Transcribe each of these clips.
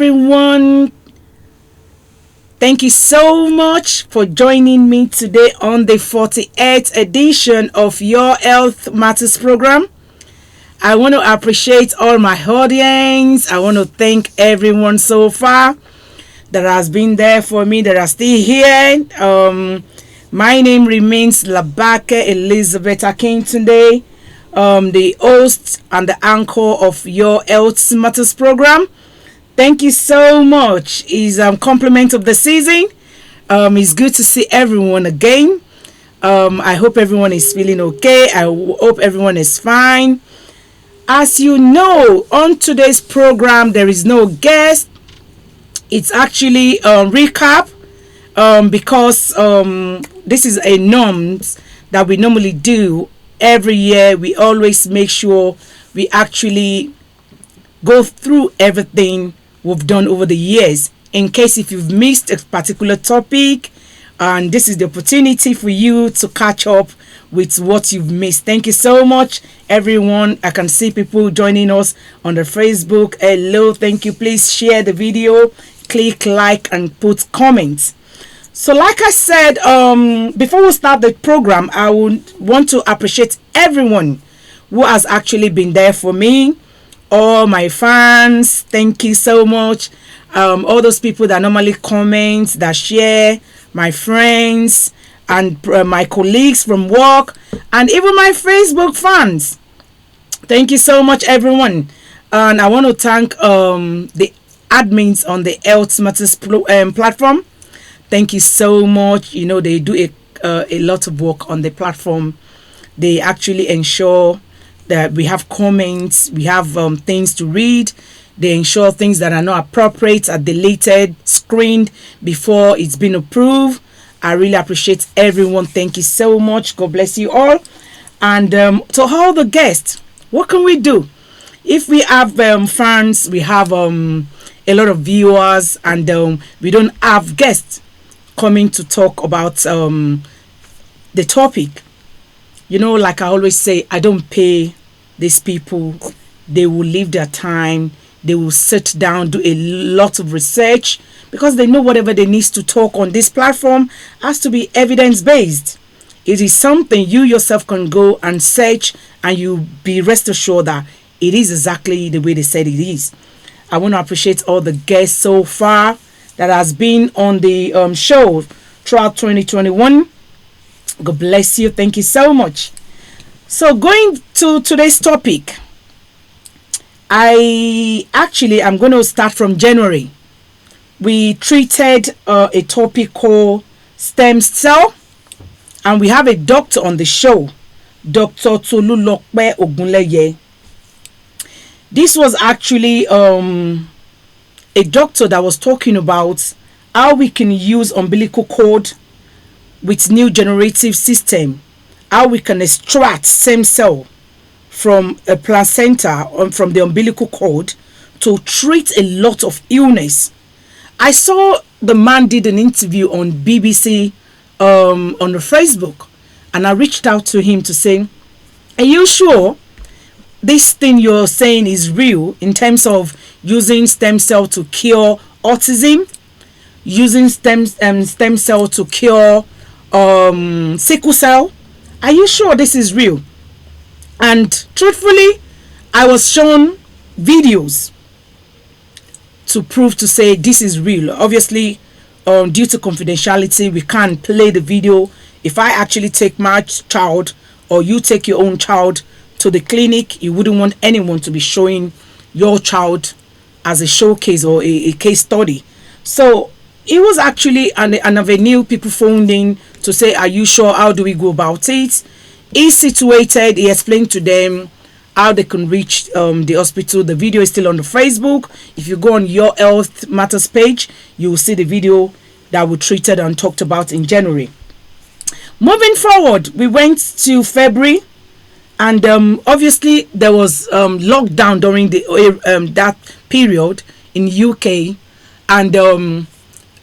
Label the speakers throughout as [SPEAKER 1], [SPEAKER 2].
[SPEAKER 1] Everyone, thank you so much for joining me today on the 48th edition of Your Health Matters program. I want to appreciate all my audience. I want to thank everyone so far that has been there for me, that are still here. My name remains Labake Elizabeth Akintunde, the host and the anchor of Your Health Matters program. Thank you so much. It's compliment of the season. It's good to see everyone again. I hope everyone is feeling okay. I hope everyone is fine. As you know, on today's program, there is no guest. It's actually a recap because this is a norms that we normally do every year. We always make sure we actually go through everything we've done over the years. In case if you've missed a particular topic, and this is the opportunity for you to catch up with what you've missed. Thank you so much, everyone. I can see people joining us on the Facebook. Hello, thank you. Please share the video, click like, and put comments. So like I said, before we start the program, I would want to appreciate everyone who has actually been there for me. All my fans, thank you so much. All those people that normally comment, that share, my friends, and my colleagues from work, and even my Facebook fans. Thank you so much, everyone. And I want to thank the admins on the Health Matters platform. Thank you so much. You know, they do a lot of work on the platform. They actually ensure that we have comments, we have things to read. They ensure things that are not appropriate are deleted, screened before it's been approved. I really appreciate everyone. Thank you so much. God bless you all. And to all the guests, what can we do? If we have fans, we have a lot of viewers, and we don't have guests coming to talk about the topic. You know, like I always say, I don't pay these people. They will leave their time. They will sit down, do a lot of research, because they know whatever they need to talk on this platform has to be evidence-based. It is something you yourself can go and search, and you be rest assured that it is exactly the way they said it is. I want to appreciate all the guests so far that has been on the show throughout 2021. God bless you. Thank you so much. So going to today's topic, I'm going to start from January. We treated a topic called stem cell, and we have a doctor on the show, Dr. Tolulokpe Ogunleye. This was actually a doctor that was talking about how we can use umbilical cord with new generative system, how we can extract stem cell from a placenta or from the umbilical cord to treat a lot of illness. I saw the man did an interview on BBC on the Facebook, and I reached out to him to say, are you sure this thing you're saying is real in terms of using stem cell to cure autism, using stem cell to cure sickle cell? Are you sure this is real? And truthfully, I was shown videos to prove to say this is real. Obviously, due to confidentiality, we can't play the video. If I actually take my child, or you take your own child to the clinic, you wouldn't want anyone to be showing your child as a showcase or a case study. So it was actually an avenue. People phoned in to say, are you sure? How do we go about it? He's situated. He explained to them how they can reach the hospital. The video is still on the Facebook. If you go on Your Health Matters page, you will see the video that we treated and talked about in January. Moving forward, we went to February, and obviously there was lockdown during the that period in UK, and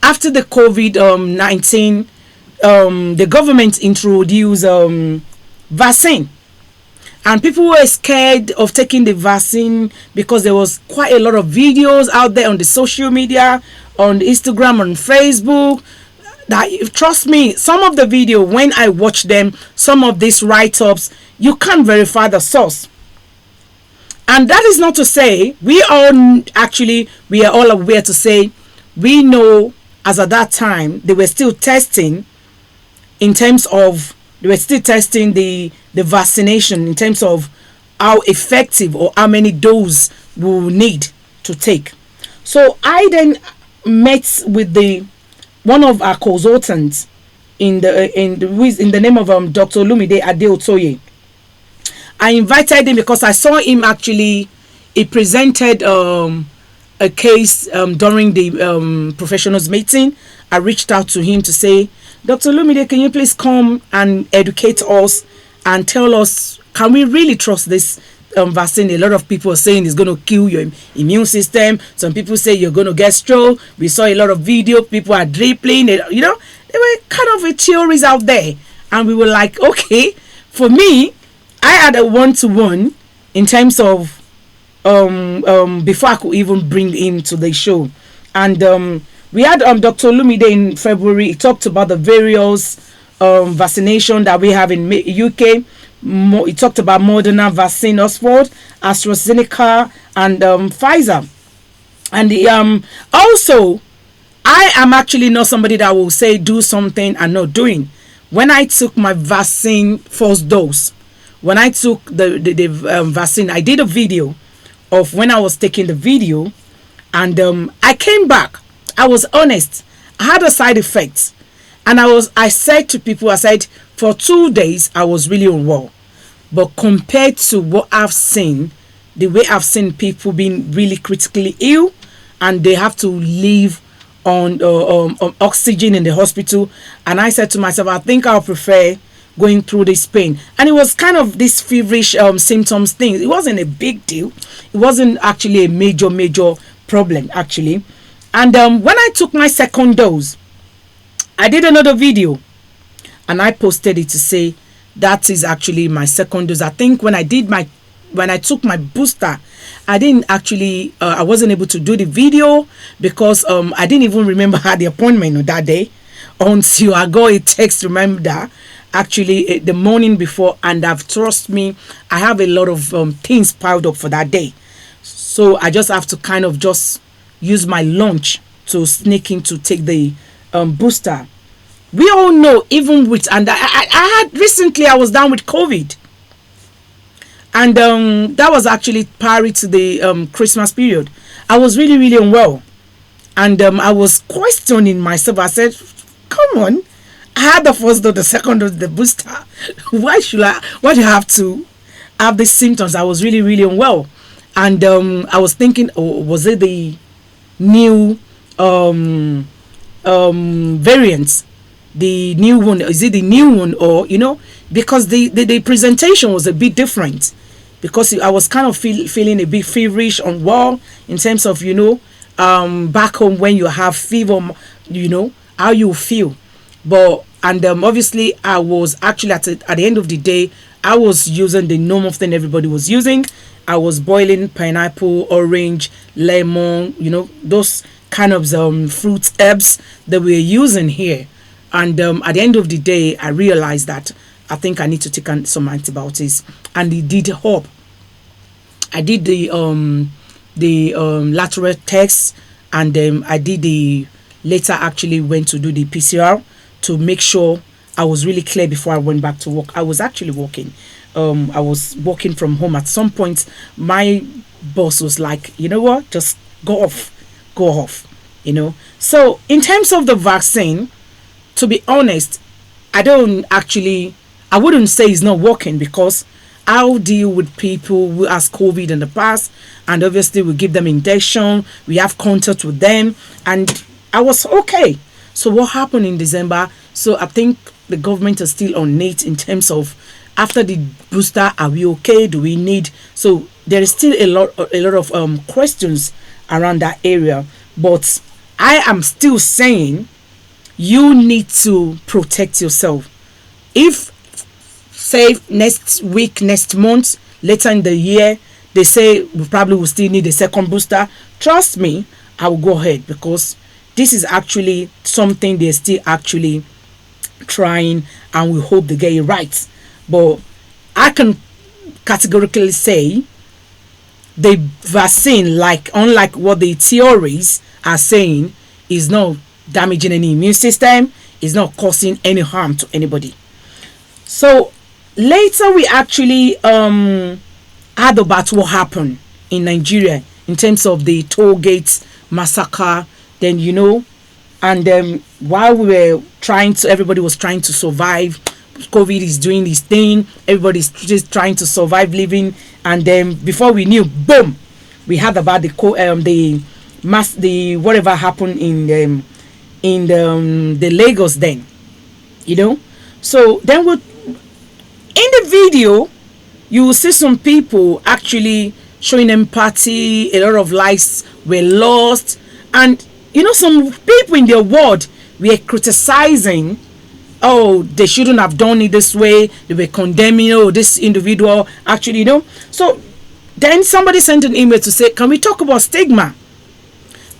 [SPEAKER 1] after the COVID-19, the government introduced vaccine, And people were scared of taking the vaccine because there was quite a lot of videos out there on the social media, on Instagram, on Facebook. That, trust me, some of the video, when I watch them, some of these write-ups, you can't verify the source. And that is not to say, we are all aware to say, we know as at that time they were still testing in terms of, they were still testing the vaccination in terms of how effective or how many doses we will need to take. So I then met with one of our consultants in the name of Dr. Olumide Adeotoye. I invited him because I saw him actually. He presented a case during the professionals meeting. I reached out to him to say, Dr. Olumide, can you please come and educate us and tell us, can we really trust this vaccine? A lot of people are saying it's going to kill your immune system. Some people say you're going to get stroke. We saw a lot of video. People are dribbling. There were kind of theories out there. And we were like, okay, for me, I had a one-to-one in terms of before I could even bring him to the show. And we had Dr. Olumide in February. He talked about the various vaccination that we have in UK. He talked about Moderna vaccine, Oxford, AstraZeneca, and Pfizer. And also, I am actually not somebody that will say do something and not doing. When I took my vaccine first dose, when I took the vaccine, I did a video of when I was taking the video, and I came back. I was honest. I had a side effect, and I said to people, I said for 2 days I was really unwell, but compared to what I've seen, the way I've seen people being really critically ill, and they have to live on oxygen in the hospital, and I said to myself, I think I'll prefer going through this pain. And it was kind of this feverish symptoms thing. It wasn't a big deal. It wasn't actually a major problem actually. And when I took my second dose, I did another video and I posted it to say that is actually my second dose. I think when I took my booster, I didn't actually I wasn't able to do the video because I didn't even remember I had the appointment on that day until I got a text reminder actually the morning before, and trust me, I have a lot of things piled up for that day. So I just have to kind of just use my lunch to sneak in to take the booster. We all know, even with, and I had recently, I was down with COVID, and that was actually prior to the Christmas period. I was really unwell, and I was questioning myself. I said, come on, I had the first dose, the second dose, the booster. Why do you have to have these symptoms? I was really unwell, and I was thinking, oh, was it the new variants? The new one, is it the new one? Or because the presentation was a bit different, because I was kind of feeling a bit feverish, unwell in terms of back home when you have fever, how you feel. But obviously I was actually at the end of the day, I was using the normal thing everybody was using. I was boiling pineapple, orange, lemon, those kind of fruits, herbs that we're using here. And at the end of the day, I realized that I think I need to take some antibiotics, and it did help. I did the lateral test, and I did later actually went to do the PCR to make sure I was really clear before I went back to work. I was actually working. I was working from home. At some point, my boss was like, you know what, just go off. So in terms of the vaccine, to be honest, I wouldn't say it's not working, because I'll deal with people who has COVID in the past, and obviously we give them injection, we have contact with them, and I was okay. So what happened in December? So I think the government is still on it in terms of, after the booster, are we okay? Do we need? So there is still a lot of questions around that area. But I am still saying you need to protect yourself. If say next week, next month, later in the year, they say we probably will still need a second booster. Trust me, I will go ahead, because this is actually something they're still actually trying, and we hope they get it right. But I can categorically say the vaccine, like unlike what the theories are saying, is not damaging any immune system, is not causing any harm to anybody. So later we actually heard about what happened in Nigeria in terms of the toll gate massacre. Then and while we were everybody was trying to survive. COVID is doing this thing. Everybody's just trying to survive living, and then before we knew, boom, we heard about the whatever happened in the Lagos then, So then in the video, you will see some people actually showing empathy. A lot of lives were lost, and some people in their world were criticizing. Oh, they shouldn't have done it this way. They were condemning, this individual actually, So then somebody sent an email to say, can we talk about stigma?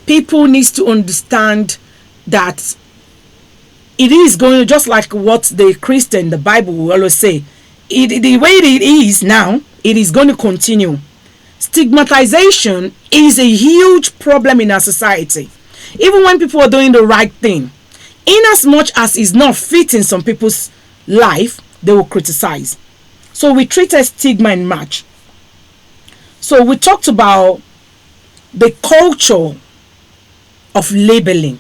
[SPEAKER 1] People need to understand that it is going to, just like what the Bible will always say, the way it is now, it is going to continue. Stigmatization is a huge problem in our society. Even when people are doing the right thing, in as much as it's not fitting some people's life, they will criticize. So we treated stigma in March. So we talked about the culture of labeling.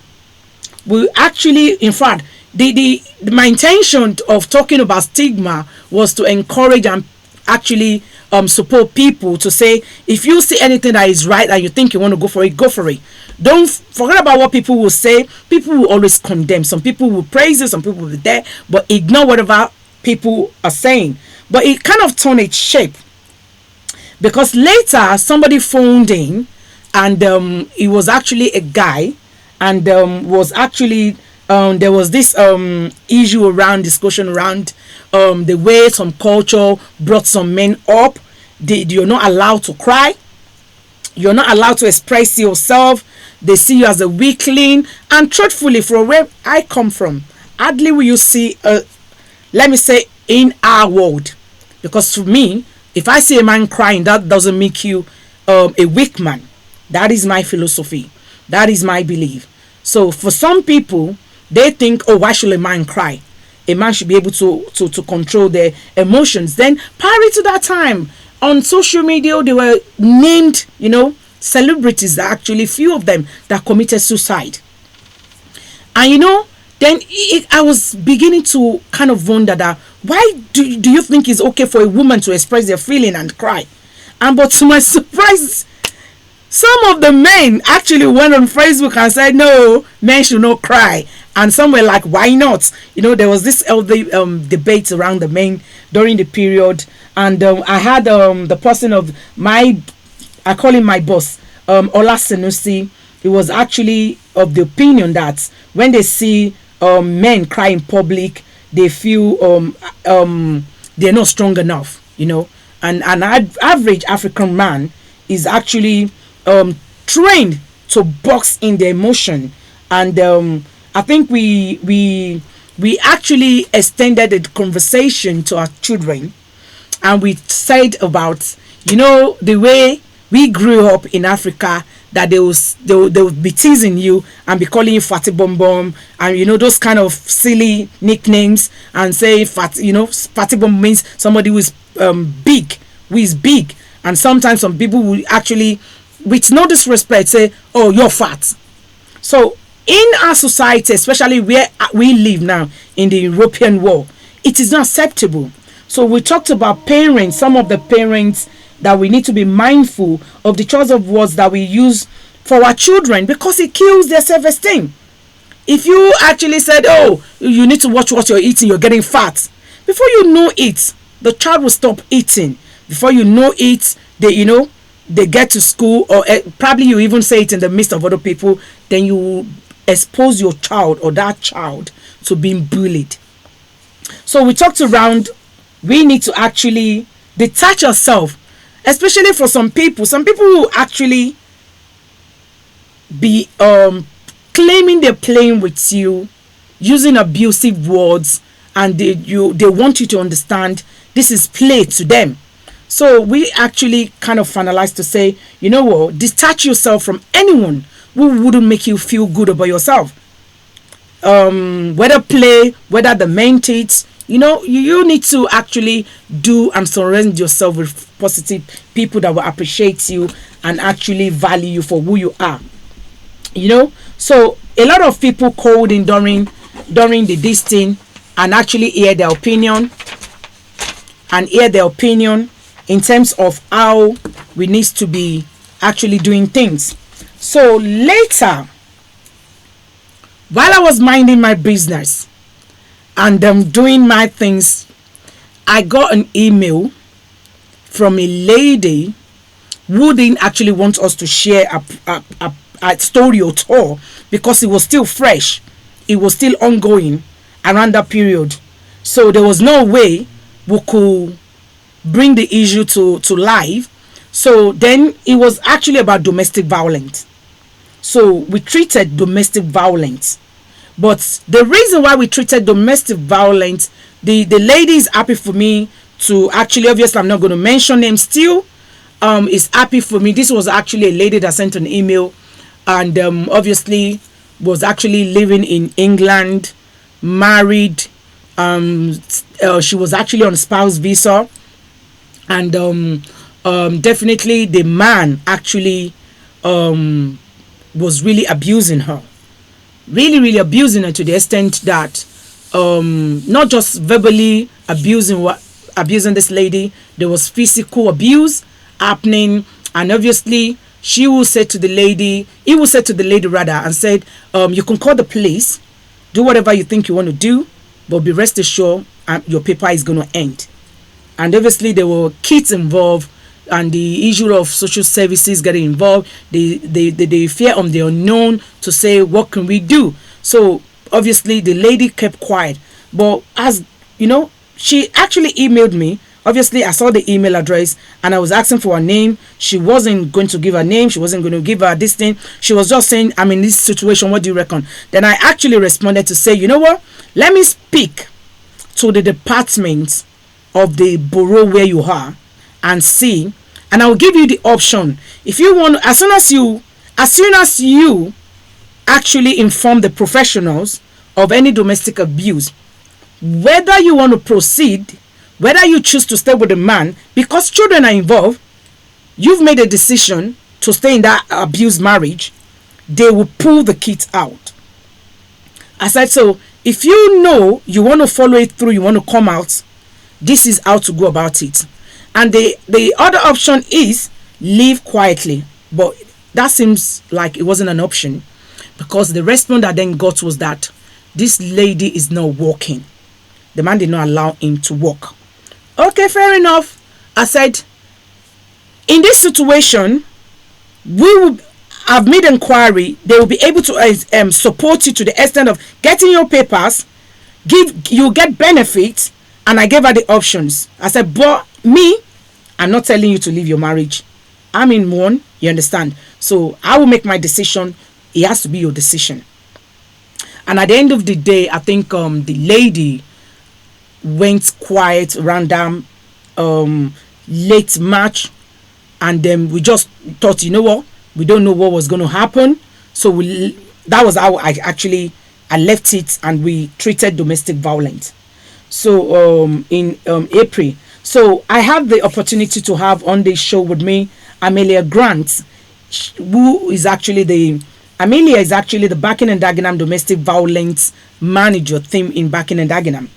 [SPEAKER 1] We actually, in fact, my intention of talking about stigma was to encourage and actually support people to say, if you see anything that is right and you think you want to go for it, go for it. Don't forget about what people will say. People will always condemn. Some people will praise it, some people will be there, but ignore whatever people are saying. But it kind of turned its shape, because later somebody phoned in, and it was actually a guy, and was actually there was this issue around, discussion around the way some culture brought some men up. You're not allowed to cry. You're not allowed to express yourself. They see you as a weakling. And truthfully, from where I come from, hardly will you see, let me say, in our world. Because to me, if I see a man crying, that doesn't make you a weak man. That is my philosophy. That is my belief. So for some people, they think, oh, why should a man cry? A man should be able to control their emotions. Then prior to that time, on social media, they were named, celebrities, actually few of them that committed suicide. And then I was beginning to kind of wonder that, why do you think it's okay for a woman to express their feeling and cry? But to my surprise, some of the men actually went on Facebook and said, no, men should not cry. And some were like, why not? There was this debate around the men during the period. And I had the person of I call him my boss, Ola Senusi. He was actually of the opinion that when they see men cry in public, they feel they're not strong enough, And an average African man is actually trained to box in the emotion. And I think we actually extended the conversation to our children, and we said about the way we grew up in Africa, that they will be teasing you and be calling you fatty bum bum, and those kind of silly nicknames, and say fatty bum means somebody who is big, and sometimes some people will actually, with no disrespect, say, oh, you're fat. So in our society, especially where we live now in the European world, it is not acceptable. So we talked about parents, some of the parents, that we need to be mindful of the choice of words that we use for our children, because it kills their self-esteem. If you actually said, oh, you need to watch what you're eating, you're getting fat, before you know it, the child will stop eating. Before you know it, they get to school, or probably you even say it in the midst of other people, then you will expose your child or that child to being bullied. So we talked around we need to actually detach ourselves, especially for some people. Some people who actually be claiming they're playing with you, using abusive words, and they want you to understand this is play to them. So we actually kind of finalize to say, you know what, detach yourself from anyone who wouldn't make you feel good about yourself. Whether play, whether the mentate, you need to actually do and surround yourself with positive people that will appreciate you and actually value you for who you are. So a lot of people called in during the this thing and actually hear their opinion in terms of how we need to be actually doing things. So later, while I was minding my business and doing my things, I got an email from a lady who didn't actually want us to share a story at all, because it was still fresh, it was still ongoing around that period. So there was no way we could bring the issue to life. So then it was actually about domestic violence. So we treated domestic violence. But the reason why we treated domestic violence, the lady is happy for me to actually, obviously I'm not going to mention names still, is happy for me. This was actually a lady that sent an email, and obviously was actually living in England, married. She was actually on spouse visa, and definitely the man actually was really abusing her, really abusing her, to the extent that not just verbally abusing this lady, there was physical abuse happening. And obviously he will say to the lady rather, and said, you can call the police, do whatever you think you want to do, but be rest assured your paper is going to end. And obviously there were kids involved, and the issue of social services getting involved, the fear of the unknown, to say what can we do. So obviously the lady kept quiet, but as you know, she actually emailed me. Obviously I saw the email address and I was asking for her name. She wasn't going to give her name, she wasn't going to give her this thing. She was just saying, I'm in this situation, what do you reckon? Then I actually responded to say, you know what, let me speak to the department of the borough where you are and see, and I will give you the option. If you want, as soon as you actually inform the professionals of any domestic abuse, whether you want to proceed, whether you choose to stay with the man, because children are involved, you've made a decision to stay in that abused marriage, they will pull the kids out. I said, so if you know you want to follow it through, you want to come out, this is how to go about it. And the other option is leave quietly. But that seems like it wasn't an option, because the response I then got was that this lady is not working. The man did not allow him to work. Okay, fair enough. I said, in this situation, we will have made inquiry. They will be able to support you to the extent of getting your papers, you get benefits. And I gave her the options. I said, but me, I'm not telling you to leave your marriage. I'm in one, you understand? So I will make my decision. It has to be your decision. And at the end of the day, I think the lady went quiet around late March. And then we just thought, you know what? We don't know what was going to happen. So that was how I left it, and we treated domestic violence. So in April, so I had the opportunity to have on the show with me Amelia Grant, who is actually the Backing and Dagenham domestic violence manager team in Backing and Dagenham,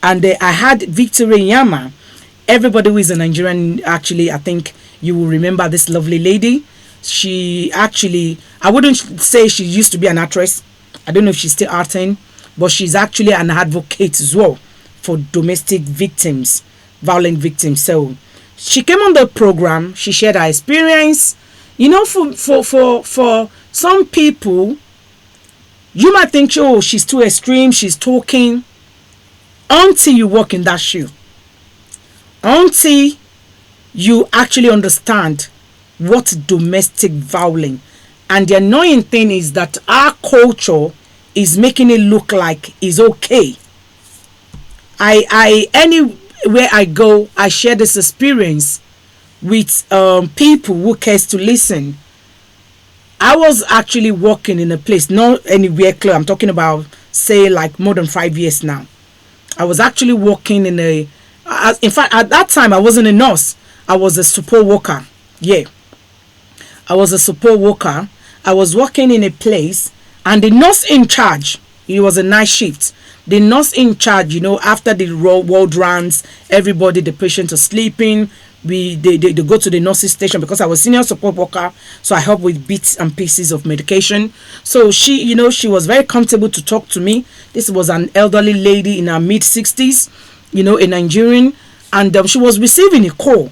[SPEAKER 1] and I had Victoria Yama. Everybody who is a Nigerian, actually, I think you will remember this lovely lady. She actually, I wouldn't say she used to be an actress. I don't know if she's still acting, but she's actually an advocate as well for domestic victims, violent victims. So she came on the program, she shared her experience. For some people, you might think, oh, she's too extreme, she's talking, until you walk in that shoe. until you actually understand what domestic violence. And the annoying thing is that our culture is making it look like it's okay. I anywhere I go, I share this experience with people who cares to listen. I was actually working in a place, not anywhere close. I'm talking about, say, like more than 5 years now. I was actually working in in fact, at that time, I wasn't a nurse. I was a support worker. Yeah. I was a support worker. I was working in a place, and the nurse in charge, it was a night shift. The nurse in charge, after the world rounds, everybody, the patients are sleeping. They go to the nurse's station because I was senior support worker, so I help with bits and pieces of medication. So she was very comfortable to talk to me. This was an elderly lady in her mid-60s, a Nigerian, and she was receiving a call,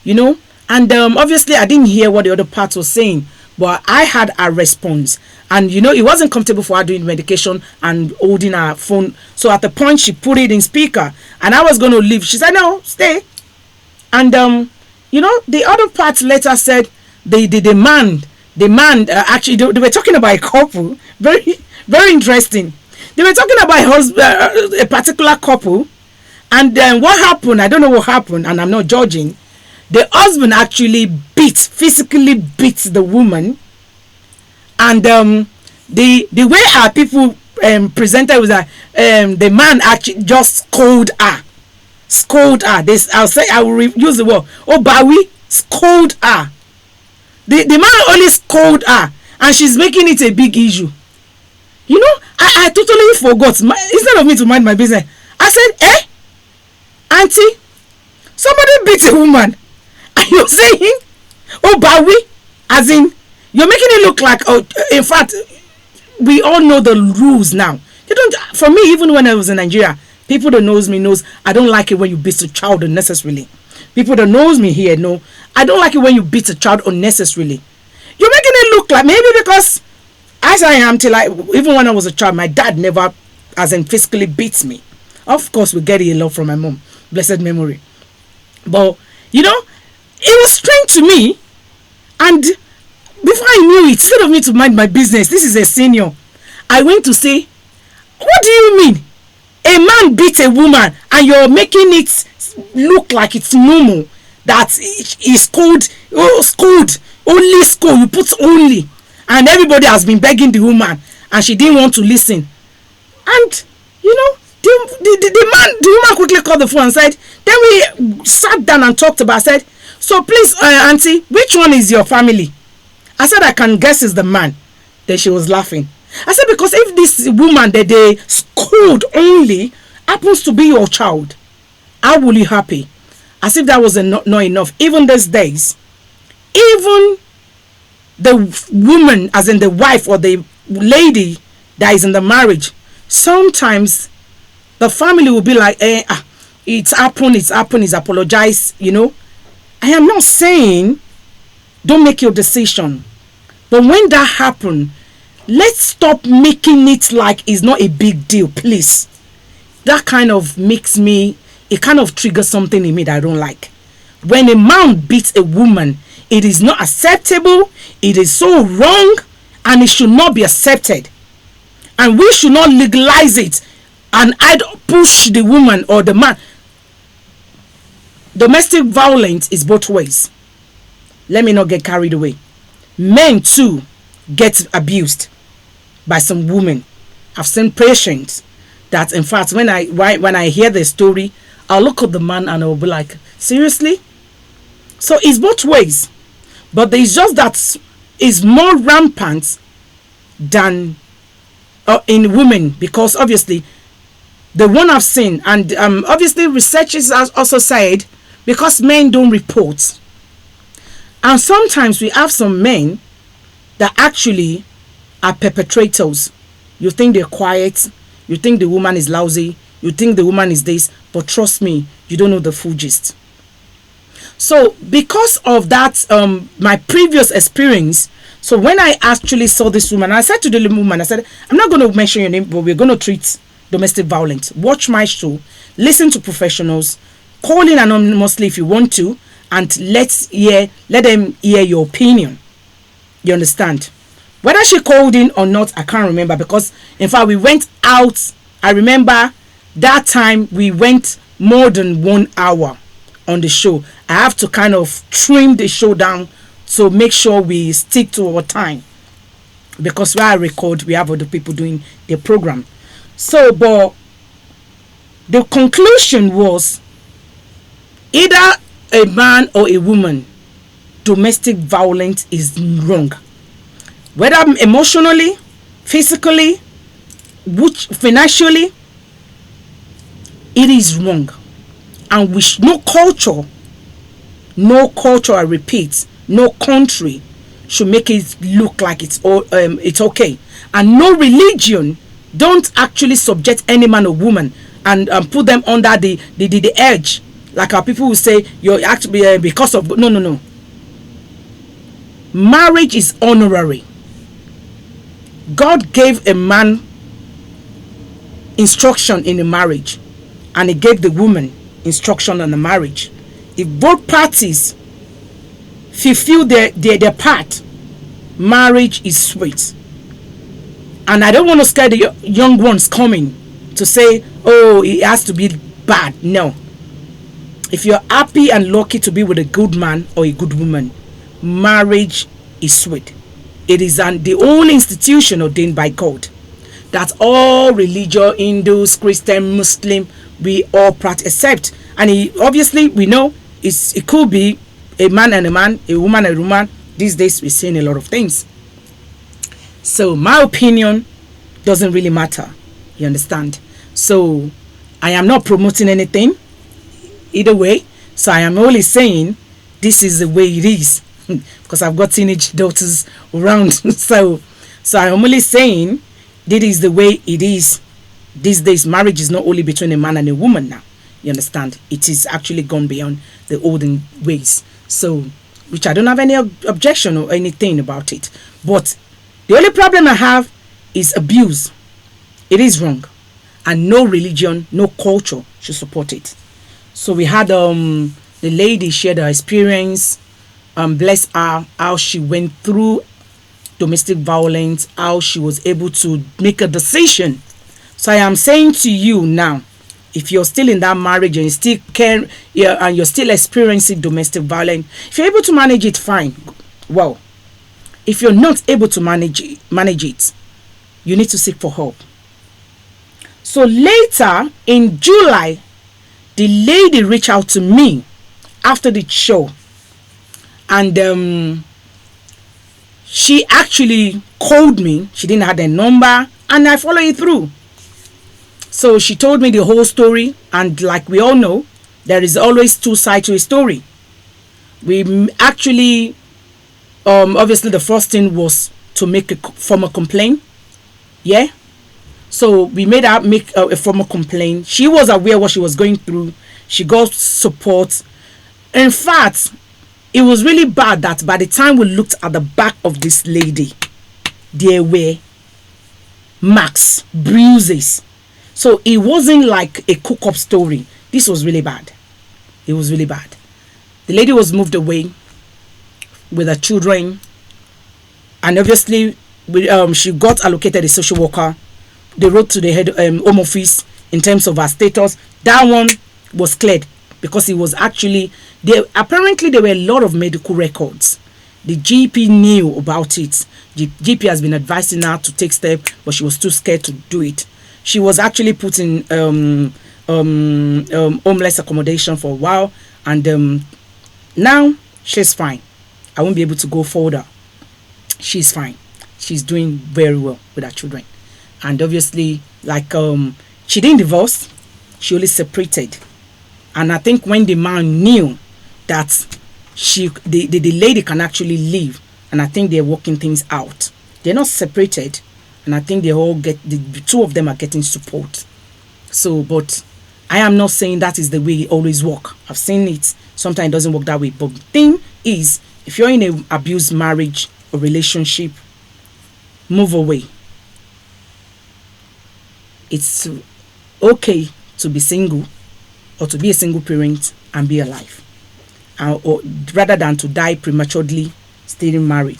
[SPEAKER 1] and obviously I didn't hear what the other part was saying, but I had a response. And it wasn't comfortable for her doing medication and holding her phone. So at the point she put it in speaker, and I was going to leave. She said, "No, stay." And the other part later said the man actually, they were talking about a couple, very very interesting. They were talking about a particular couple, and then what happened? I don't know what happened, and I'm not judging. The husband actually physically beat the woman, and the way our people presented was that the man actually just scold her. I will use the word. Oh, Bawi, scold her. The man only scold her, and she's making it a big issue. I totally forgot. Instead of me to mind my business, I said, auntie, somebody beat a woman, and you're saying, oh, Bawi, as in, you're making it look like, oh, in fact, we all know the rules now. For me, even when I was in Nigeria, people that knows me knows I don't like it when you beat a child unnecessarily. People that knows me here know I don't like it when you beat a child unnecessarily. You're making it look like, maybe because as I am even when I was a child, my dad never, as in physically beats me. Of course, we get it a lot from my mom, blessed memory. But it was strange to me, and before I knew it, instead of me to mind my business, this is a senior, I went to say, what do you mean? A man beat a woman and you're making it look like it's normal that he's scold, only scold, you put only, and everybody has been begging the woman and she didn't want to listen. And the woman quickly called the phone and said, then we sat down and talked about, said, so please, auntie, which one is your family? I said, I can guess it's the man. Then she was laughing. I said, because if this woman that they scold only happens to be your child, how will you happy? As if that was not enough. Even these days, even the woman, as in the wife or the lady that is in the marriage, sometimes the family will be like, it's happened, it's apologize, I am not saying don't make your decision. But when that happens, let's stop making it like it's not a big deal, please. That kind of makes me, it kind of triggers something in me that I don't like. When a man beats a woman, it is not acceptable, it is so wrong, and it should not be accepted. And we should not legalize it and push the woman or the man. Domestic violence is both ways. Let me not get carried away. Men too get abused by some women. I've seen patients that, in fact, when I hear the story, I'll look at the man and I'll be like, seriously? So it's both ways, but it's just that it's more rampant than in women, because obviously the one I've seen, and obviously researchers has also said, because men don't report. And sometimes we have some men that actually are perpetrators. You think they're quiet, you think the woman is lousy, you think the woman is this, but trust me, you don't know the full gist. So because of that, my previous experience, so when I actually saw this woman, I said to the woman, I said, I'm not going to mention your name, but we're going to treat domestic violence. Watch my show, listen to professionals, Call in anonymously if you want to, and let them hear your opinion. You understand? Whether she called in or not, I can't remember, because in fact we went out. I remember that time we went more than 1 hour on the show. I have to kind of trim the show down to make sure we stick to our time, because where I record, we have other people doing the program. So, but the conclusion was either a man or a woman, domestic violence is wrong. Whether emotionally, physically, financially, it is wrong. And no culture, I repeat, no country should make it look like it's okay. And no religion don't actually subject any man or woman and put them under the edge, like our people will say you're actually because of no. Marriage is honorary. God gave a man instruction in the marriage, and he gave the woman instruction on the marriage. If both parties fulfill their part, marriage is sweet. And I don't want to scare the young ones coming to say, oh, it has to be bad. No. If you're happy and lucky to be with a good man or a good woman, marriage is sweet. It is the only institution ordained by God that all religion, Hindus, Christian, Muslim, we all practice, except, and obviously we know it could be a man and a man, a woman and a woman. These days we're seeing a lot of things. So my opinion doesn't really matter. You understand? So I am not promoting anything either way. So I am only saying this is the way it is. Because I've got teenage daughters around. so I'm only saying this is the way it is. These days, marriage is not only between a man and a woman now. You understand? It is actually gone beyond the olden ways. So, which I don't have any objection or anything about it. But the only problem I have is abuse. It is wrong. And no religion, no culture should support it. So we had the lady shared her experience. Bless her, how she went through domestic violence, how she was able to make a decision. So I am saying to you now, if you're still in that marriage and you still care, and you're still experiencing domestic violence, if you're able to manage it, fine. Well, if you're not able to manage it, you need to seek for help. So later in July, the lady reached out to me after the show. And she actually called me. She didn't have the number, and I followed it through. So she told me the whole story, and like we all know, there is always two sides to a story. We actually, obviously the first thing was to make a formal complaint. Yeah. So we made her make a formal complaint. She was aware what she was going through. She got support. In fact, it was really bad that by the time we looked at the back of this lady, there were marks, bruises. So it wasn't like a cook-up story. This was really bad. It was really bad. The lady was moved away with her children. And obviously, she got allocated a social worker. They wrote to the head home office in terms of her status. That one was cleared because it was actually... apparently there were a lot of medical records. The GP knew about it. The GP has been advising her to take steps, but she was too scared to do it. She was actually put in homeless accommodation for a while, and now she's fine. I won't be able to go further. She's fine. She's doing very well with her children, and obviously, like she didn't divorce. She only separated, and I think when the man knew that the lady can actually leave, and I think they're working things out. They're not separated, and I think they all the two of them are getting support. So, but I am not saying that is the way it always work. I've seen it. Sometimes it doesn't work that way. But the thing is, if you're in an abused marriage or relationship, move away. It's okay to be single or to be a single parent and be alive, or rather than to die prematurely still married.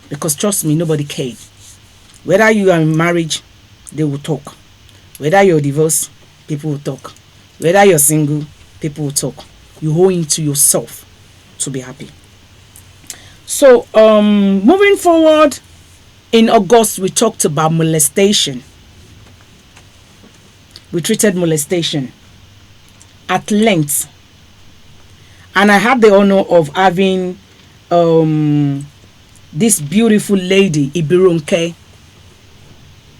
[SPEAKER 1] Because trust me, nobody cared. Whether you are in marriage, they will talk. Whether you're divorced, people will talk. Whether you're single, people will talk. You owe it to yourself to be happy. So moving forward, in August we talked about molestation. We treated molestation at length, and I had the honor of having this beautiful lady Ibirunke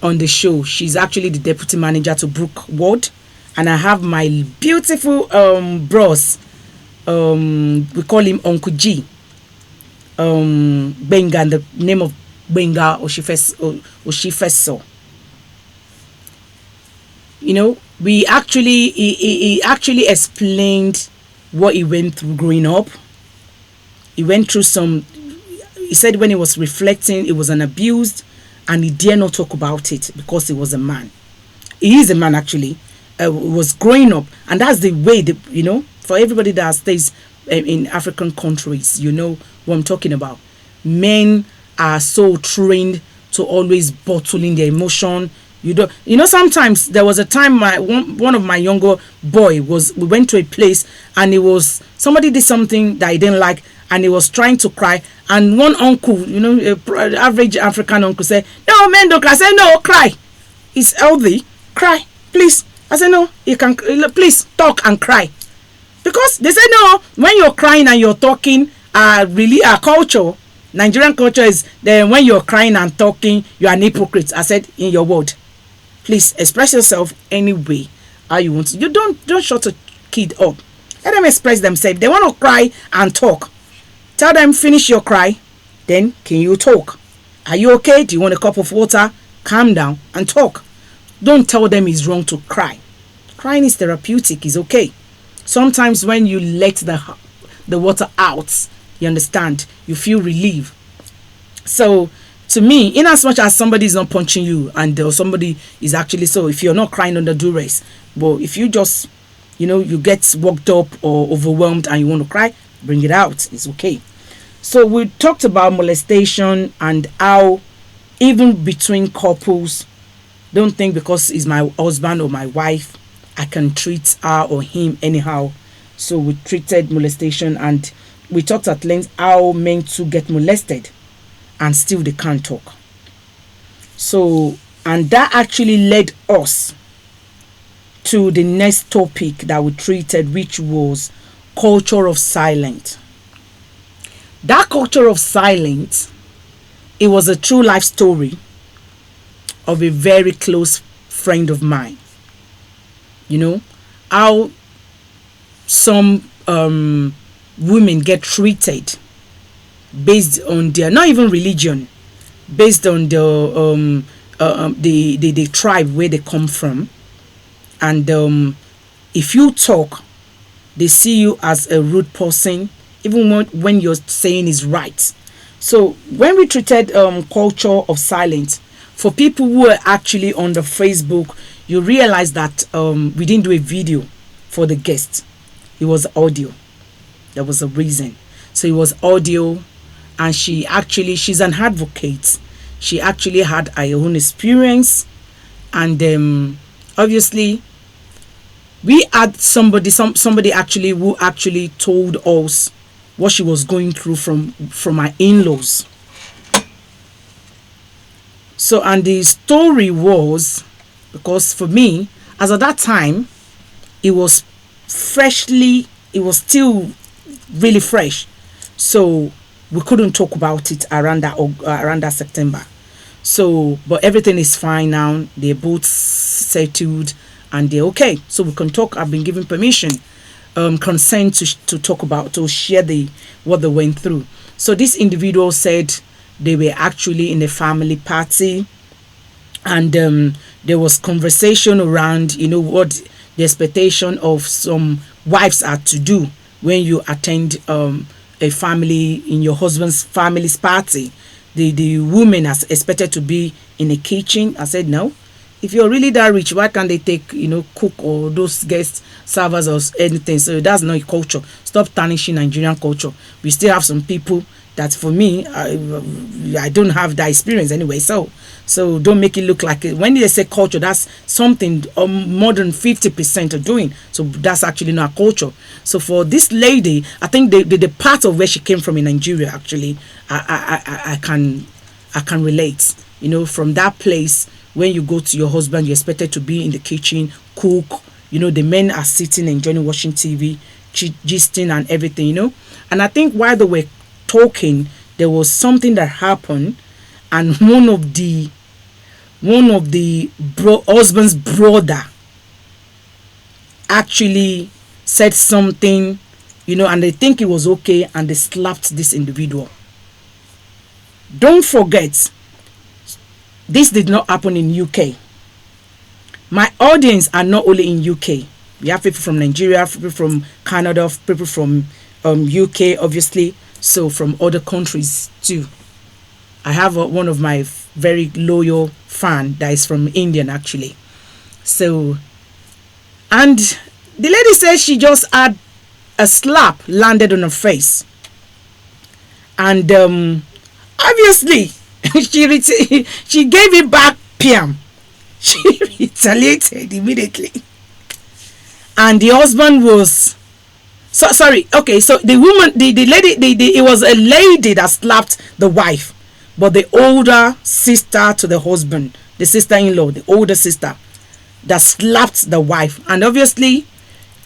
[SPEAKER 1] on the show. She's actually the deputy manager to Brook Ward, and I have my beautiful bros. We call him Uncle G. Benga, and the name of Benga Oshifeso. You know, he actually explained what he went through growing up. He went through some. He said when he was reflecting, he was an abused, and he dare not talk about it because he was a man. He is a man actually. Was growing up, and that's the way for everybody that stays in African countries, you know what I'm talking about. Men are so trained to always bottling their emotion. Sometimes there was a time one of my younger boy we went to a place, and somebody did something that he didn't like, and he was trying to cry, and one uncle, average African uncle, said, "No, men don't cry." I said, "No, cry. It's healthy. Cry, please." I said, "No, you can please talk and cry." Because they say no, when you're crying and you're talking, really our culture, Nigerian culture is then when you're crying and talking, you're an hypocrite. I said, in your word, please express yourself any way how you want to. You don't shut a kid up. Let them express themselves. They want to cry and talk. Tell them, finish your cry, then can you talk? Are you okay? Do you want a cup of water? Calm down and talk. Don't tell them it's wrong to cry. Crying is therapeutic. It's okay. Sometimes when you let the water out, you understand, you feel relief. So to me, in as much as somebody is not punching you, and somebody is actually, so if you're not crying under duress, but if you just you get worked up or overwhelmed and you want to cry, bring it out. It's okay. So we talked about molestation and how even between couples, don't think because it's my husband or my wife I can treat her or him anyhow. So we treated molestation, and we talked at length how men too get molested and still they can't talk. So, and that actually led us to the next topic that we treated, which was culture of silence. That culture of silence, it was a true life story of a very close friend of mine. How some women get treated based on their, not even religion, based on the tribe where they come from. And if you talk, they see you as a rude person, even when you're saying is right. So when we treated culture of silence, for people who are actually on the Facebook, you realize that we didn't do a video for the guest. It was audio. There was a reason. So it was audio, and she's an advocate. She actually had her own experience, and obviously we had somebody actually who actually told us what she was going through from her in-laws. So, and the story was, because for me, as at that time, it was still really fresh. So we couldn't talk about it around that September. So, but everything is fine now. They're both settled and they're okay. So we can talk. I've been given permission, consent to talk about, to share what they went through. So this individual said they were actually in a family party, and there was conversation around, what the expectation of some wives are to do when you attend a family, in your husband's family's party. The woman is expected to be in the kitchen. I said no, If you're really that rich, why can't they take, cook or those guest servers or anything? So that's not a culture. Stop tarnishing Nigerian culture. We still have some people that, for me, I don't have that experience anyway. So don't make it look like it. When they say culture, that's something more than 50% are doing. So that's actually not culture. So for this lady, I think the part of where she came from in Nigeria, actually, I can relate. From that place, when you go to your husband, you're expected to be in the kitchen, cook. The men are sitting, enjoying watching TV, gisting and everything, And I think while they were talking, there was something that happened, and one of the husband's brother actually said something, and they think it was okay, and they slapped this individual. Don't forget, this did not happen in UK. My audience are not only in UK. We have people from Nigeria, people from Canada, people from UK, obviously. So from other countries too. I have one of my very loyal fan that is from Indian, actually. So, and the lady says she just had a slap landed on her face. And obviously, she gave it back PM. She retaliated immediately. And the husband was sorry. Okay, so the woman, the lady, it was a lady that slapped the wife, but the older sister to the husband, the sister-in-law, the older sister, that slapped the wife, and obviously,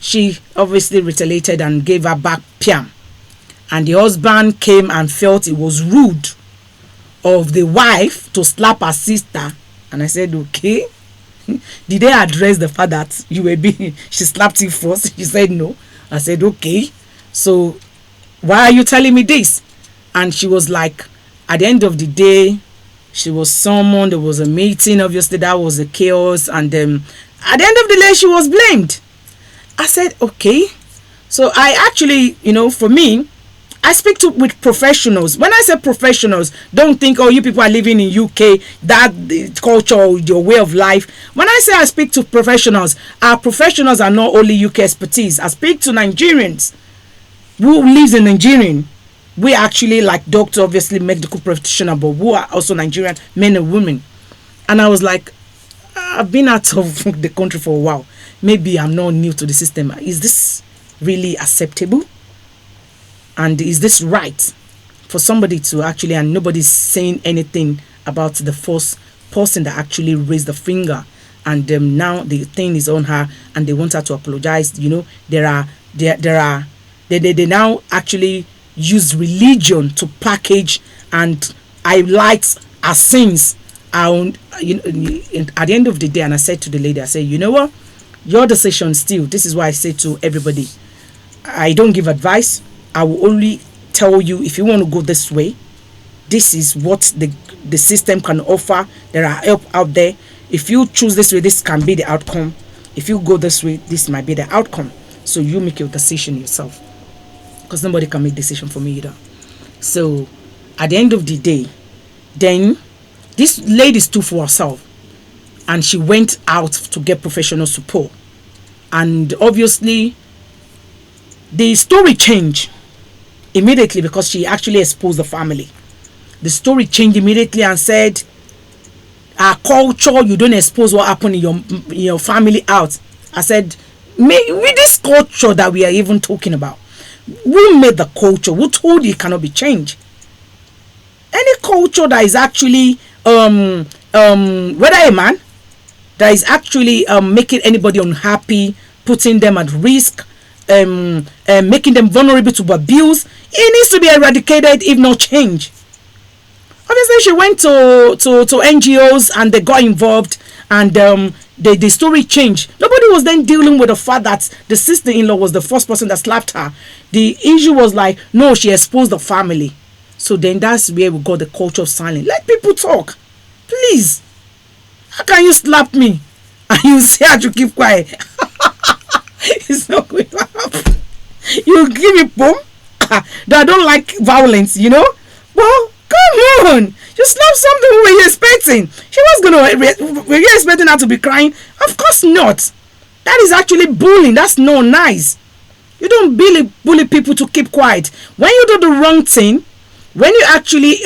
[SPEAKER 1] she retaliated and gave her back PM. And the husband came and felt it was rude of the wife to slap her sister. And I said, okay. Did they address the fact that she slapped you first? She said no. I said, okay. So why are you telling me this? And she was like, at the end of the day, she was summoned. There was a meeting. Obviously, that was a chaos. And at the end of the day, she was blamed. I said, okay. So I actually, for me, I speak with professionals. When I say professionals, don't think, oh, you people are living in UK, that culture, your way of life. When I say I speak to professionals, our professionals are not only UK expertise. I speak to Nigerians who lives in Nigerian. We actually, like doctor, obviously medical practitioner, but who are also Nigerian men and women. And I was like, I've been out of the country for a while. Maybe I'm not new to the system. Is this really acceptable? And is this right for somebody to actually, and nobody's saying anything about the first person that actually raised the finger, and now the thing is on her, and they want her to apologize. They now actually use religion to package and highlight her sins. And at the end of the day, and I said to the lady, I said, you know what, your decision still. This is why I say to everybody, I don't give advice. I will only tell you, if you want to go this way, this is what the system can offer. There are help out there. If you choose this way, this can be the outcome. If you go this way, this might be the outcome. So you make your decision yourself, because nobody can make decision for me either. So at the end of the day, then this lady stood for herself, and she went out to get professional support. And obviously, the story changed immediately, because she actually exposed the family. The story changed immediately and said, our culture, you don't expose what happened in your family out. I said, with this culture that we are even talking about, who made the culture? Who told you it cannot be changed? Any culture that is actually whether a man that is actually making anybody unhappy, putting them at risk, making them vulnerable to abuse, it needs to be eradicated, if not changed. Obviously, she went to NGOs, and they got involved, and the story changed. Nobody was then dealing with the fact that the sister-in-law was the first person that slapped her. The issue was like, no, she exposed the family. So then that's where we got the culture of silence. Let people talk, please. How can you slap me and you say I should keep quiet? It's not going to happen. You give me boom that I don't like violence, Well, come on. You slapped something. Who were you expecting? She was gonna. Were you expecting her to be crying? Of course not. That is actually bullying. That's not nice. You don't bully people to keep quiet. When you do the wrong thing, when you actually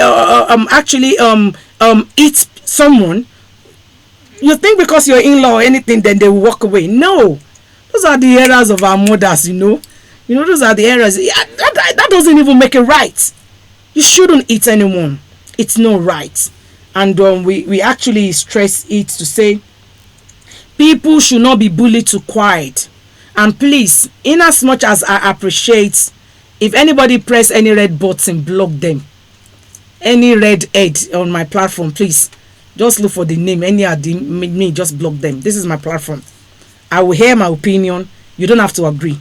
[SPEAKER 1] eat someone, you think because you're in-law or anything, then they will walk away. No, those are the errors of our mothers. Those are the errors. That doesn't even make it right. You shouldn't eat anyone. It's not right. And we actually stress it to say people should not be bullied to quiet. And please, in as much as I appreciate, if anybody press any red button, block them. Any red head on my platform, please just look for the name. Any of me, just block them. This is my platform. I will hear my opinion. You don't have to agree.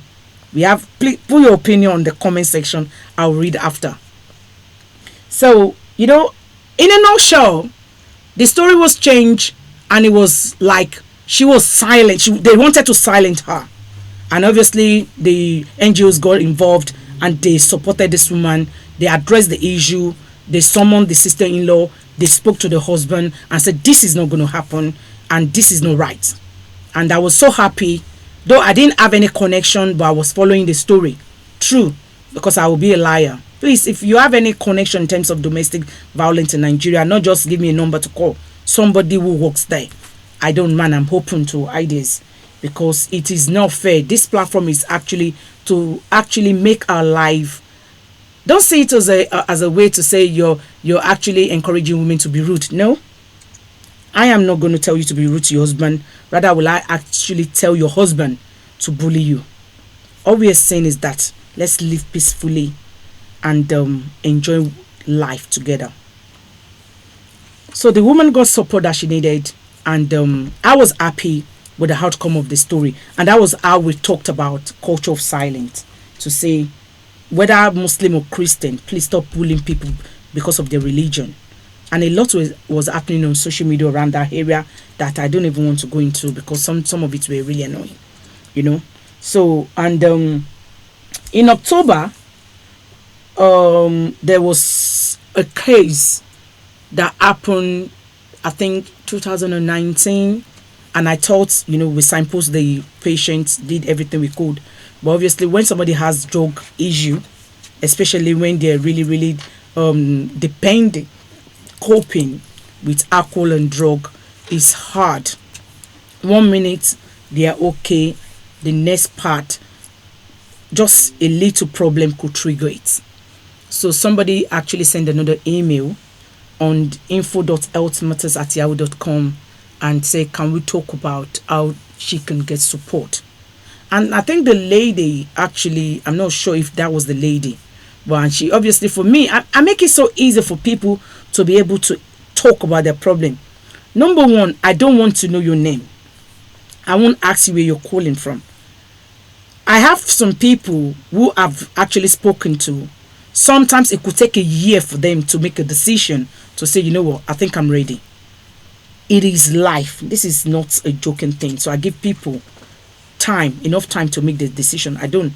[SPEAKER 1] Please put your opinion on the comment section. I'll read after. So, in a nutshell, the story was changed, and it was like she was silent. They wanted to silence her. And obviously, the NGOs got involved and they supported this woman. They addressed the issue. They summoned the sister-in-law. They spoke to the husband and said, this is not going to happen and this is not right. And I was so happy, though I didn't have any connection, but I was following the story. True, because I will be a liar. Please, if you have any connection in terms of domestic violence in Nigeria, not just give me a number to call. Somebody who works there. I don't mind. I'm open to ideas. Because it is not fair. This platform is actually to make our life. Don't see it as a way to say you're actually encouraging women to be rude. No, I am not going to tell you to be rude to your husband. Rather, will I actually tell your husband to bully you? All we are saying is that let's live peacefully and enjoy life together. So the woman got support that she needed, and I was happy with the outcome of the story. And that was how we talked about culture of silence, to say whether Muslim or Christian, please stop bullying people because of their religion. And a lot was happening on social media around that area that I don't even want to go into, because some of it were really annoying, So, and in October, there was a case that happened, I think 2019. And I thought, we signpost the patients, did everything we could. But obviously, when somebody has drug issue, especially when they're really, really depending, coping with alcohol and drug, is hard. 1 minute, they are okay. The next part, just a little problem could trigger it. So somebody actually sent another email on info.healthmatters@yahoo.com and say, can we talk about how she can get support? And I think the lady, actually, I'm not sure if that was the lady, but she obviously, for me, I make it so easy for people to be able to talk about their problem. Number one, I don't want to know your name. I won't ask you where you're calling from. I have some people who I've actually spoken to. Sometimes it could take a year for them to make a decision to say, you know what, I think I'm ready. It is life. This is not a joking thing. So I give people enough time to make the decision. I don't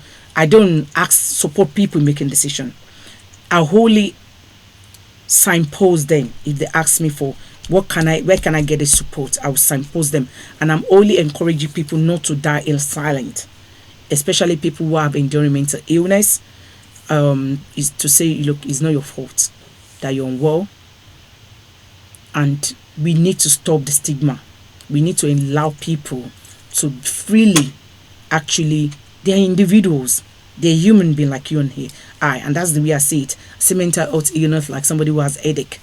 [SPEAKER 1] support people making decision. I wholly signpost them if they ask me for where can I get the support. I will signpost them, and I'm only encouraging people not to die ill silent, especially people who have enduring mental illness. Is to say, look, it's not your fault that you're unwell, and we need to stop the stigma. We need to allow people to freely, actually, they're individuals. They're human being like you and I. And that's the way I see it. I see mental health illness like somebody who has headache.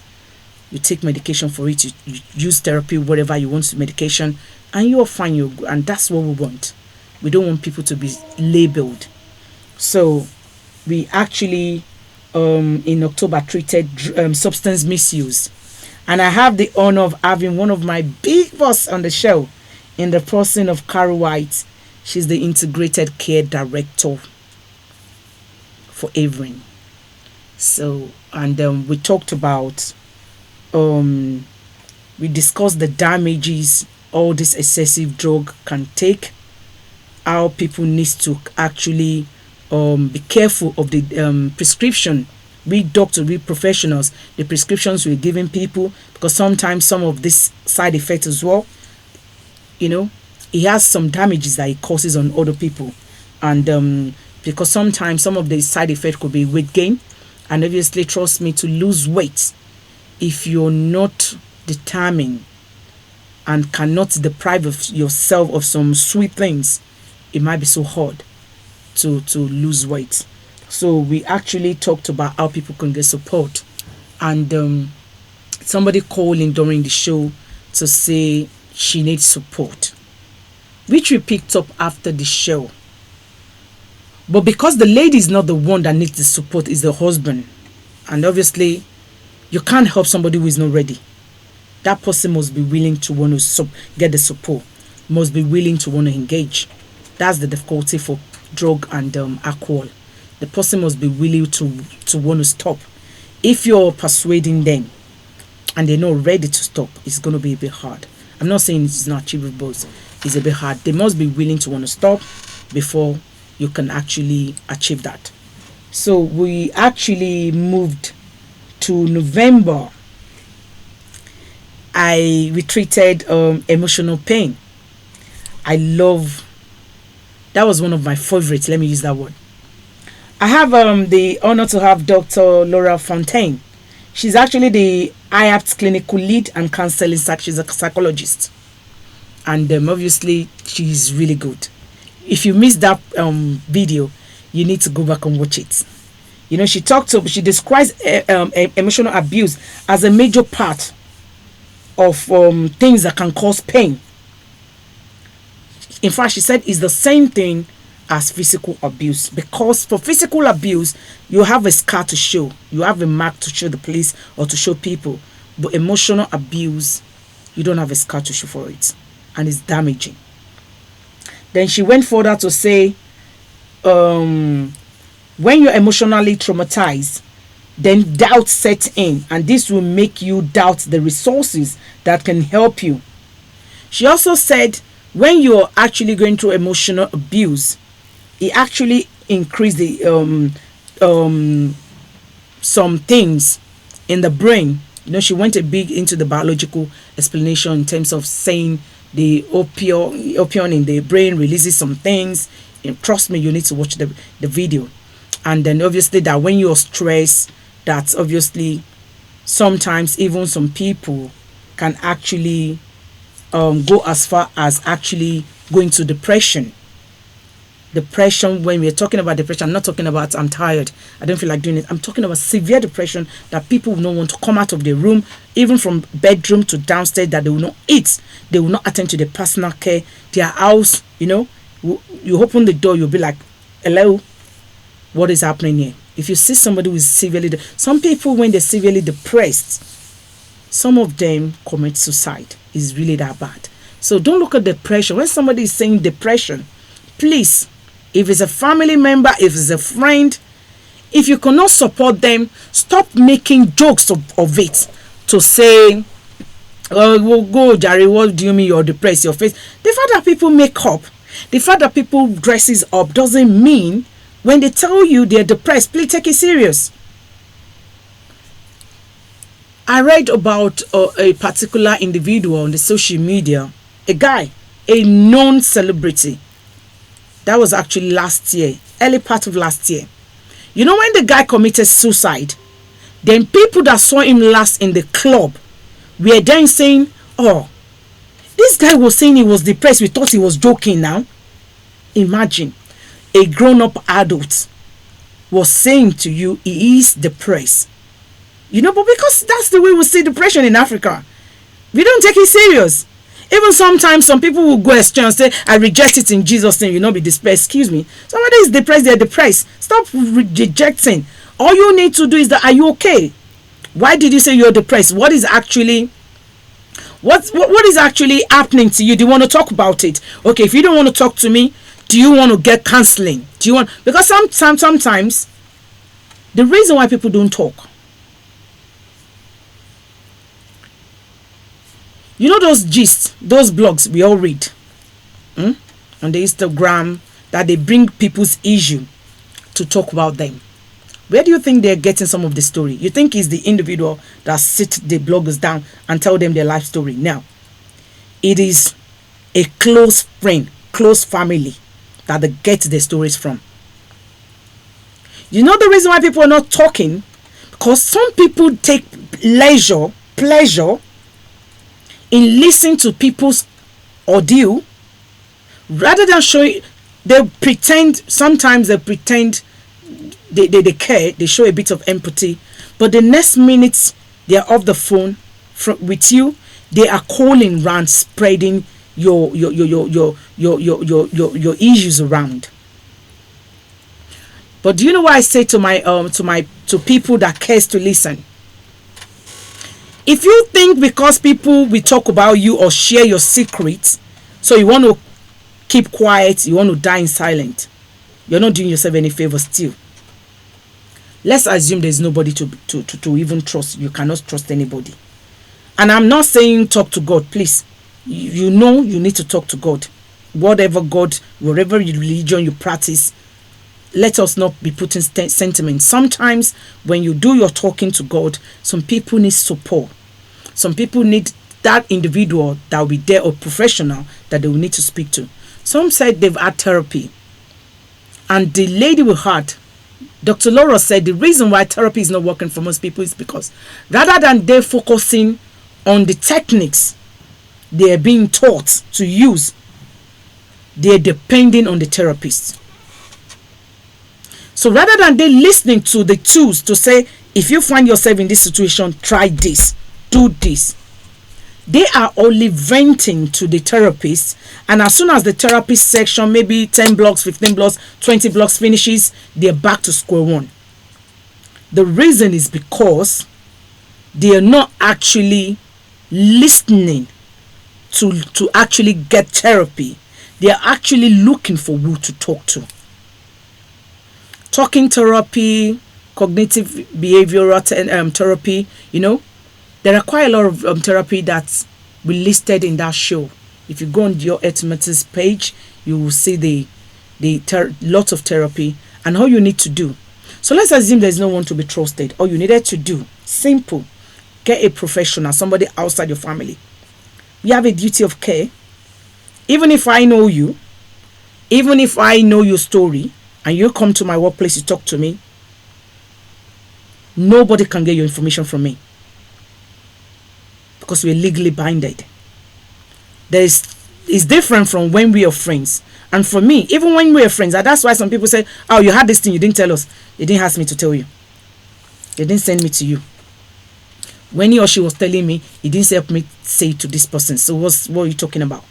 [SPEAKER 1] You take medication for it. You use therapy, whatever you want, medication, and you're fine. You're good. And that's what we want. We don't want people to be labeled. So we actually, in October, treated substance misuse. And I have the honor of having one of my big boss on the show, in the person of Carol White. She's the Integrated Care Director for Avon. So, and we talked about, we discussed the damages all this excessive drug can take, how people need to actually be careful of the prescription we doctors, we professionals, the prescriptions we're giving people, because sometimes some of this side effects as well, you know, it has some damages that it causes on other people. And because sometimes some of the side effects could be weight gain. And obviously, trust me, to lose weight, if you're not determined and cannot deprive of yourself of some sweet things, it might be so hard to lose weight. So we actually talked about how people can get support. And somebody called in during the show to say she needs support, which we picked up after the show. But because the lady is not the one that needs the support, is the husband. And obviously, you can't help somebody who is not ready. That person must be willing to want to get the support, must be willing to want to engage. That's the difficulty for drug and alcohol. The person must be willing to want to stop. If you're persuading them and they're not ready to stop, it's going to be a bit hard. I'm not saying it's not achievable, it's a bit hard. They must be willing to want to stop before you can actually achieve that. So we actually moved to November. We treated emotional pain. That was one of my favorites. Let me use that word. I have the honor to have Dr. Laura Fontaine. She's actually the IAPT clinical lead and counseling. She's a psychologist. And obviously, she's really good. If you missed that video, you need to go back and watch it. You know, she describes emotional abuse as a major part of things that can cause pain. In fact, she said it's the same thing as physical abuse, because for physical abuse, you have a scar to show, you have a mark to show the police or to show people. But emotional abuse, you don't have a scar to show for it, and it's damaging. Then she went further to say, when you're emotionally traumatized, then doubt sets in, and this will make you doubt the resources that can help you. She also said, when you're actually going through emotional abuse, it actually increases the some things in the brain. You know, she went a big into the biological explanation in terms of saying the opioid in the brain releases some things. And trust me, you need to watch the video. And then obviously that when you're stressed, that's obviously sometimes even some people can actually go as far as actually going to depression. Depression, when we're talking about depression, I'm not talking about I'm tired, I don't feel like doing it. I'm talking about severe depression that people will not want to come out of their room, even from bedroom to downstairs, that they will not eat, they will not attend to their personal care, their house. You know, you open the door, you'll be like, hello, what is happening here? If you see somebody who is severely, some people when they're severely depressed, some of them commit suicide. It's really that bad. So don't look at depression. When somebody is saying depression, please, if it's a family member, if it's a friend, if you cannot support them, stop making jokes of it to say, oh, well, go, Jerry, what do you mean you're depressed? Your face. The fact that people make up, the fact that people dresses up doesn't mean when they tell you they're depressed, please take it serious. I read about a particular individual on the social media, a guy, a known celebrity. That was actually last year, early part of last year. You know, when the guy committed suicide, then people that saw him last in the club were then saying, oh, this guy was saying he was depressed. We thought he was joking now. Imagine a grown-up adult was saying to you he is depressed. You know, but because that's the way we see depression in Africa, we don't take it serious. Even sometimes some people will go astray and say, I reject it in Jesus' name, you'll not be depressed. Excuse me. Somebody is depressed, they're depressed. Stop rejecting. All you need to do is that, are you okay? Why did you say you're depressed? What is actually happening to you? Do you want to talk about it? Okay, if you don't want to talk to me, do you want to get counseling? Do you want, because sometimes the reason why people don't talk, you know, those gists, those blogs we all read on the Instagram, that they bring people's issue to talk about them. Where do you think they're getting some of the story? You think it's the individual that sit the bloggers down and tell them their life story? No. It is a close friend, close family that they get their stories from. You know the reason why people are not talking? Because some people take pleasure in listening to people's audio rather than showing. Sometimes they pretend they care, they show a bit of empathy, but the next minute they are off the phone with you, they are calling around, spreading your issues around. But do you know what I say to people that cares to listen? If you think because people will talk about you or share your secrets, so you want to keep quiet, you want to die in silence, you're not doing yourself any favor still. Let's assume there's nobody to even trust. You cannot trust anybody. And I'm not saying talk to God, please. You know you need to talk to God. Whatever God, whatever religion you practice, let us not be putting sentiments. Sometimes when you do your talking to God, some people need support. Some people need that individual that will be there or professional that they will need to speak to. Some said they've had therapy. And the lady we had, Dr. Laura, said the reason why therapy is not working for most people is because rather than they focusing on the techniques they are being taught to use, they are depending on the therapist. So rather than they listening to the tools to say, if you find yourself in this situation, try this, do this, they are only venting to the therapist. And as soon as the therapist section, maybe 10 blocks, 15 blocks, 20 blocks finishes, they're back to square one. The reason is because they are not actually listening to actually get therapy. They are actually looking for who to talk to. Talking therapy, cognitive behavioral therapy, there are quite a lot of therapy that's listed in that show. If you go on your Etymetics page, you will see the lots of therapy and all you need to do. So let's assume there's no one to be trusted. All you needed to do, simple, get a professional, somebody outside your family. You have a duty of care. Even if I know you, even if I know your story, and you come to my workplace, you talk to me, nobody can get your information from me because we're legally binded. It's different from when we are friends. And for me, even when we are friends, and that's why some people say, oh, you had this thing, you didn't tell us. They didn't ask me to tell you. They didn't send me to you. When he or she was telling me, he didn't help me say to this person. So what are you talking about?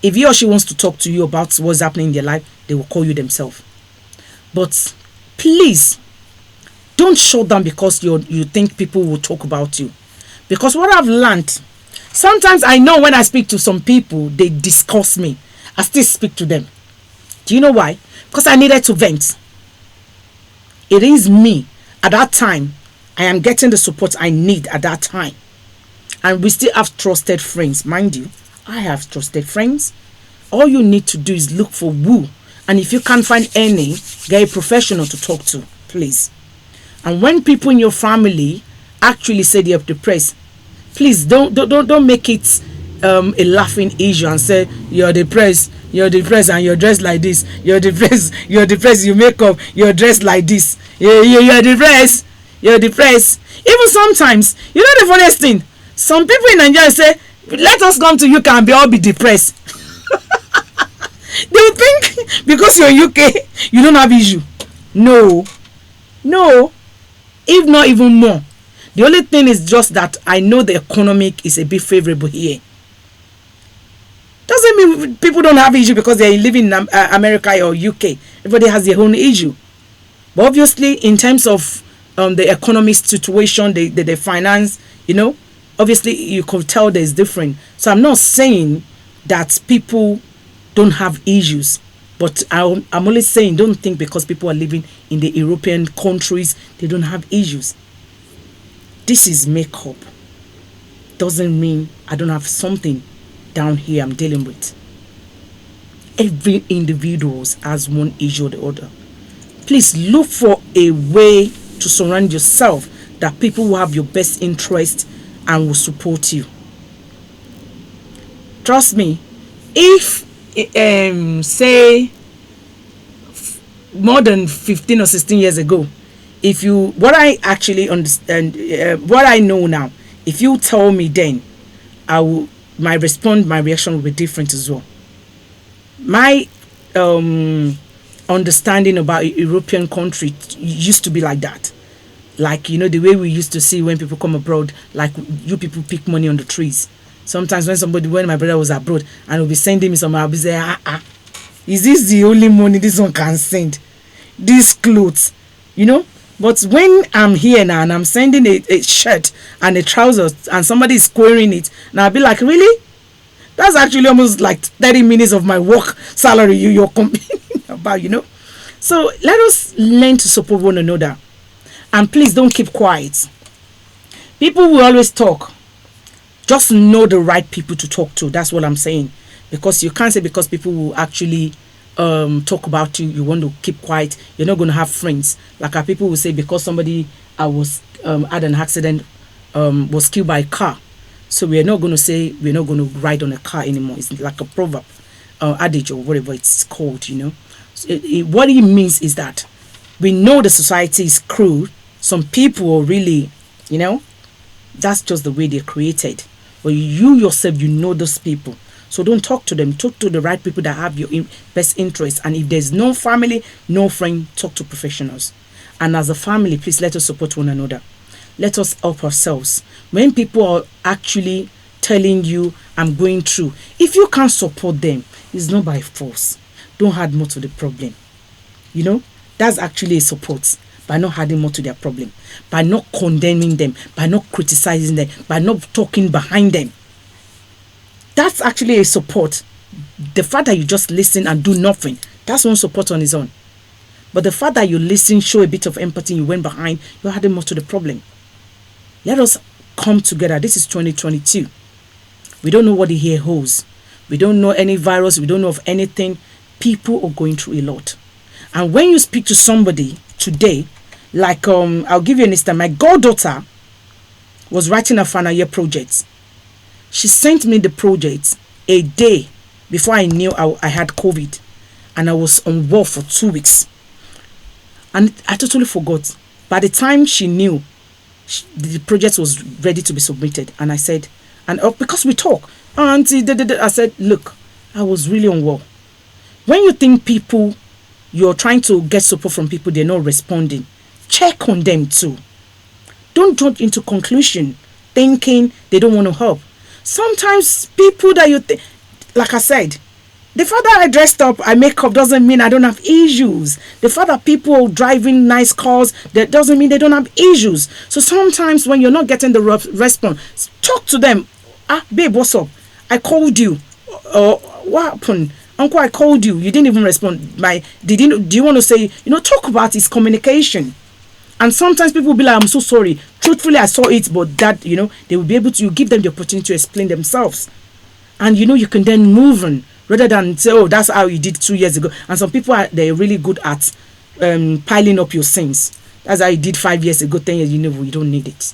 [SPEAKER 1] If he or she wants to talk to you about what's happening in their life, they will call you themselves. But please, don't shut down because you think people will talk about you. Because what I've learned, sometimes I know when I speak to some people, they discuss me. I still speak to them. Do you know why? Because I needed to vent. It is me. At that time, I am getting the support I need at that time. And we still have trusted friends. Mind you, I have trusted friends. All you need to do is look for who. And if you can't find any, get a professional to talk to, please. And when people in your family actually say they are depressed, please don't make it a laughing issue and say you're depressed and you're dressed like this. You're depressed, you make up, you're dressed like this. You're depressed. Even sometimes, you know the funniest thing? Some people in Nigeria say, let us come to UK and all be depressed. They will think because you're in UK, you don't have issue. No. If not even more. The only thing is just that I know the economic is a bit favorable here. Doesn't mean people don't have issue because they're living in America or UK. Everybody has their own issue. But obviously, in terms of the economic situation, the finance, obviously you could tell there's different. So I'm not saying that people don't have issues, but I'm only saying don't think because people are living in the European countries they don't have issues. This is makeup. Doesn't mean I don't have something down here I'm dealing with. Every individual has one issue or the other. Please look for a way to surround yourself that people will have your best interest and will support you. Trust me, if say more than 15 or 16 years ago, if you what I actually understand, what I know now, if you tell me then, I will my reaction will be different as well. My understanding about European country used to be like that. Like, the way we used to see when people come abroad, like you people pick money on the trees. Sometimes when my brother was abroad and will be sending me some, I'll be saying, is this the only money this one can send? These clothes, But when I'm here now and I'm sending a shirt and a trousers and somebody is squaring it, and I'll be like, really? That's actually almost like 30 minutes of my work salary you're complaining about, So let us learn to support one another. And please don't keep quiet. People will always talk. Just know the right people to talk to. That's what I'm saying. Because you can't say because people will actually talk about you, you want to keep quiet. You're not going to have friends. Like our people will say because somebody was had an accident, was killed by a car. So we're not going to say we're not going to ride on a car anymore. It's like a proverb, adage or whatever it's called, So what it means is that we know the society is cruel. Some people are really, that's just the way they're created. But you yourself, those people. So don't talk to them. Talk to the right people that have your best interests. And if there's no family, no friend, talk to professionals. And as a family, please let us support one another. Let us help ourselves. When people are actually telling you, I'm going through, if you can't support them, it's not by force. Don't add more to the problem. That's actually a support. By not adding more to their problem, by not condemning them, by not criticizing them, by not talking behind them. That's actually a support. The fact that you just listen and do nothing, that's one support on its own. But the fact that you listen, show a bit of empathy, you went behind, you're adding more to the problem. Let us come together. This is 2022. We don't know what the year holds. We don't know any virus. We don't know of anything. People are going through a lot. And when you speak to somebody today, like I'll give you an instance. My goddaughter was writing a final year project. She sent me the project a day before I knew I had COVID, and I was on ward for 2 weeks, and I totally forgot. By the time she knew, the project was ready to be submitted, and I said, and because we talk, auntie, I said, look, I was really on ward. When you think people, you're trying to get support from people, they're not responding, check on them too. Don't jump into conclusion thinking they don't want to help. Sometimes people that you think, like I said, the fact that I dressed up, I make up doesn't mean I don't have issues. The fact that people driving nice cars, that doesn't mean they don't have issues. So sometimes when you're not getting the response, talk to them. Babe, what's up? I called you. What happened? Uncle, I called you. You didn't even respond. Do you want to say, talk about his communication. And sometimes people will be like, I'm so sorry. Truthfully, I saw it, but that, they will be able to, you give them the opportunity to explain themselves. And, you can then move on rather than say, oh, that's how you did 2 years ago. And some people, they're really good at piling up your sins. That's how you did 5 years ago, 10 years, you don't need it.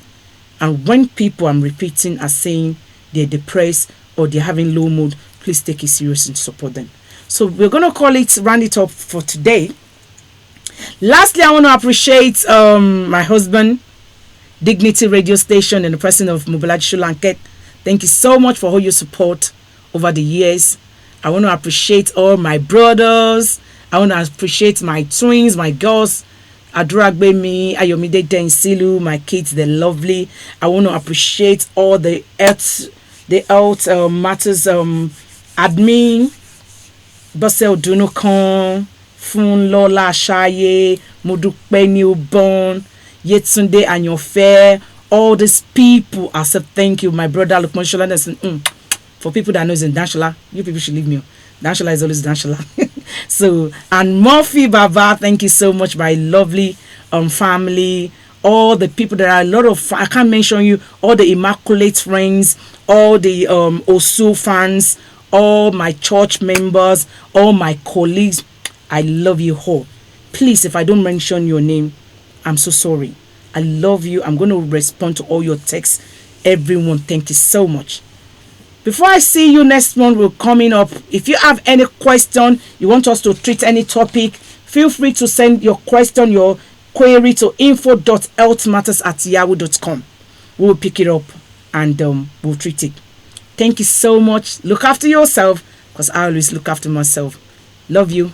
[SPEAKER 1] And when people, I'm repeating, are saying they're depressed or they're having low mood, please take it serious and support them. So we're going to round it up for today. Lastly, I want to appreciate my husband, Dignity Radio Station, and the person of Mobolaji Shulanket. Thank you so much for all your support over the years. I want to appreciate all my brothers. I want to appreciate my twins, my girls, Aduragbemi, Ayomide Densilu, my kids, they're lovely. I want to appreciate all the health matters admin, Basel Dunukan, Fun Lola Shaye, Modupe Newborn, Yetunde and your fair, all these people. I said thank you, my brother Lukman Shola. For people that knows in Danshala, you people should leave me. Danshala is always Danshala. So, and Murphy Baba, thank you so much, my lovely family. All the people that are a lot of, I can't mention you, all the Immaculate friends, all the Osu fans, all my church members, all my colleagues. I love you all. Please, if I don't mention your name, I'm so sorry. I love you. I'm going to respond to all your texts. Everyone, thank you so much. Before I see you next month, we're coming up. If you have any question, you want us to treat any topic, feel free to send your question, your query to info.healthmatters@yahoo.com. We'll pick it up and we'll treat it. Thank you so much. Look after yourself, because I always look after myself. Love you.